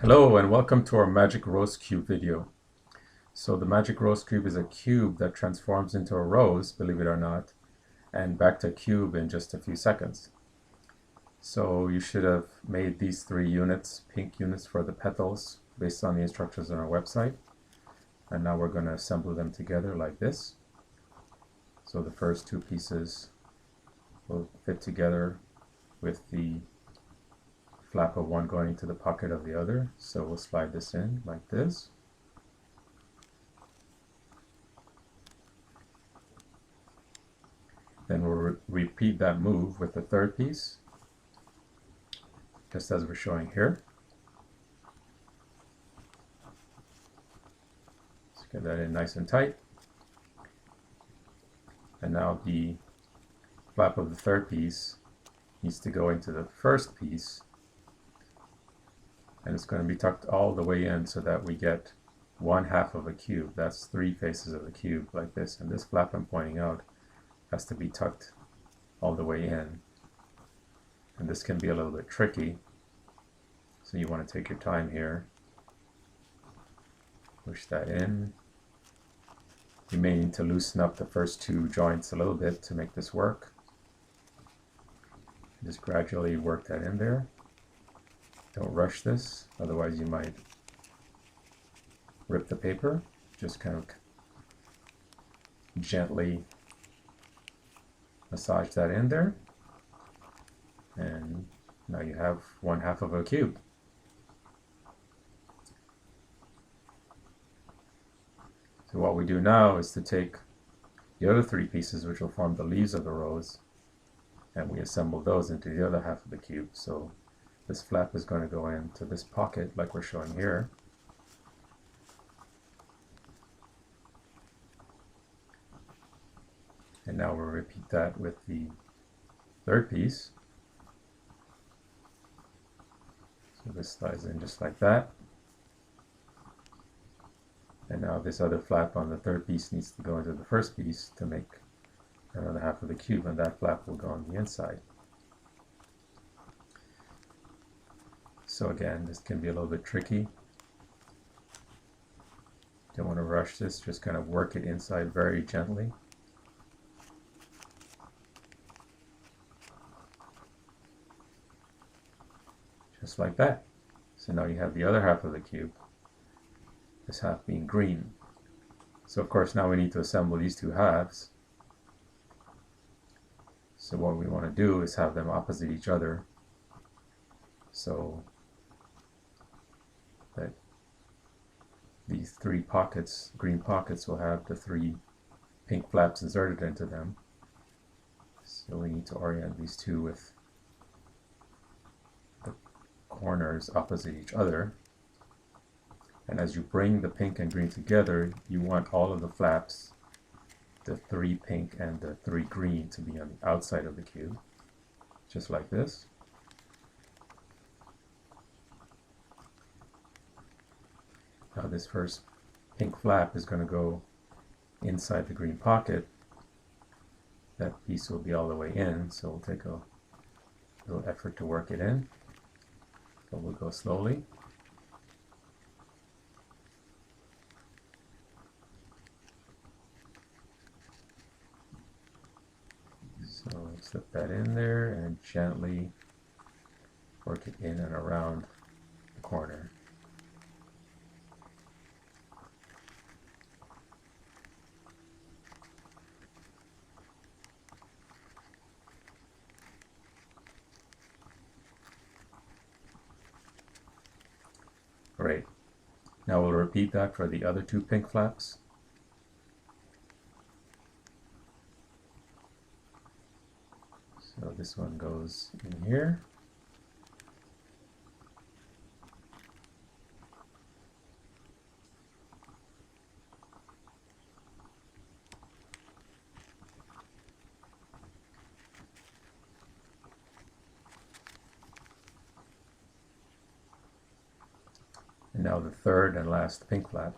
Hello and welcome to our Magic Rose Cube video. So the Magic Rose Cube is a cube that transforms into a rose, believe it or not, and back to a cube in just a few seconds. So you should have made these three units, pink units for the petals, based on the instructions on our website. And now we're going to assemble them together like this. So the first two pieces will fit together with the flap of one going into the pocket of the other. So we'll slide this in like this. Then we'll repeat that move with the third piece, just as we're showing here. Let's get that in nice and tight. And now the flap of the third piece needs to go into the first piece, and it's going to be tucked all the way in so that we get 1/2 of a cube. That's 3 faces of the cube like this, and this flap I'm pointing out has to be tucked all the way in, and this can be a little bit tricky, so you want to take your time here. Push that in. You may need to loosen up the first two joints a little bit to make this work. Just gradually work that in there. Don't rush this, otherwise you might rip the paper. Just kind of gently massage that in there, and now you have 1/2 of a cube. So what we do now is to take the other 3 pieces, which will form the leaves of the rose, and we assemble those into the other 1/2 of the cube. So this flap is going to go into this pocket like we're showing here. And now we'll repeat that with the third piece. So this slides in just like that. And now this other flap on the third piece needs to go into the first piece to make another 1/2 of the cube, and that flap will go on the inside. So again, this can be a little bit tricky. Don't want to rush this, just kind of work it inside very gently. Just like that. So now you have the other 1/2 of the cube, this 1/2 being green. So of course now we need to assemble these 2 halves. So what we want to do is have them opposite each other, so that these 3 pockets, green pockets, will have the 3 pink flaps inserted into them. So we need to orient these 2 with the corners opposite each other. And as you bring the pink and green together, you want all of the flaps, the 3 pink and the 3 green, to be on the outside of the cube, just like this. Now this first pink flap is going to go inside the green pocket. That piece will be all the way in, so we'll take a little effort to work it in, but we'll go slowly. So slip that in there and gently work it in and around the corner. Great. Now we'll repeat that for the other 2 pink flaps. So this one goes in here. And now the third and last pink flap.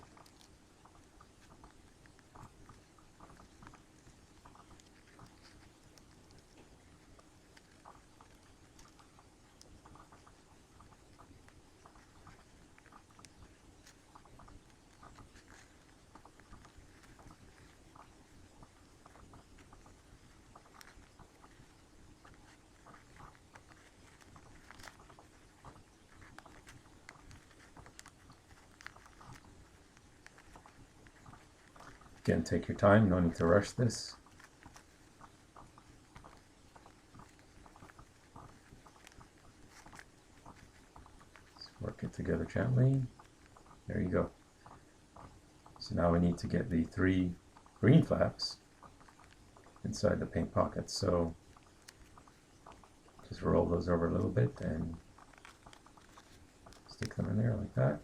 Again, take your time, no need to rush this. Let's work it together gently. There you go. So now we need to get the 3 green flaps inside the pink pockets. So just roll those over a little bit and stick them in there like that.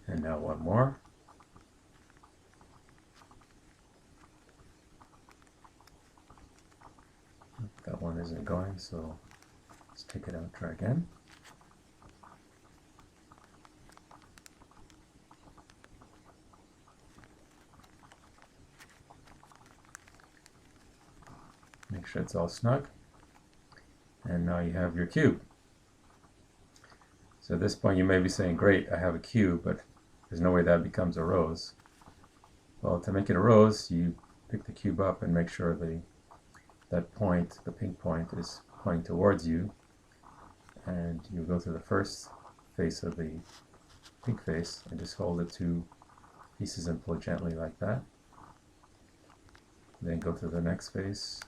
And now one more. That one isn't going, so let's take it out, try again. Make sure it's all snug. And now you have your cube. So at this point you may be saying, great, I have a cube, but there's no way that becomes a rose. Well, to make it a rose, you pick the cube up and make sure that point, the pink point, is pointing towards you. And you go to the first face of the pink face and just hold the 2 pieces and pull gently like that. Then go to the next face,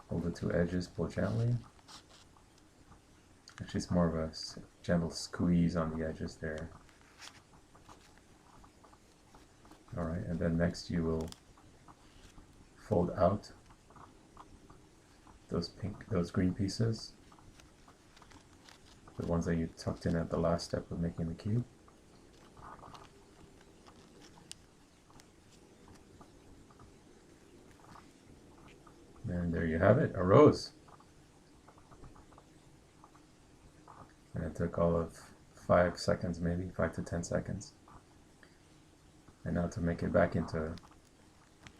hold the 2 edges, pull gently. Actually, it's more of a gentle squeeze on the edges there. Alright, and then next you will fold out those green pieces, the ones that you tucked in at the last step of making the cube. And there you have it, a rose. And it took all of 5 seconds, maybe 5 to 10 seconds. And now to make it back into a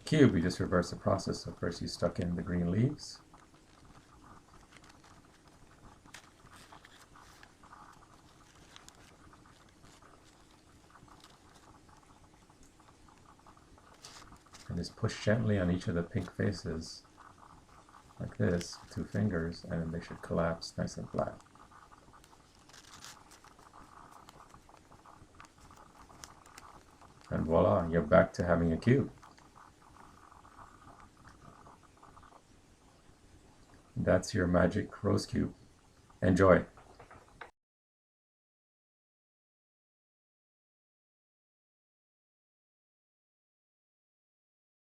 cube, we just reverse the process. So first you stuck in the green leaves. And just push gently on each of the pink faces, like this, 2 fingers, and they should collapse nice and flat. And voila, you're back to having a cube. That's your magic rose cube. Enjoy.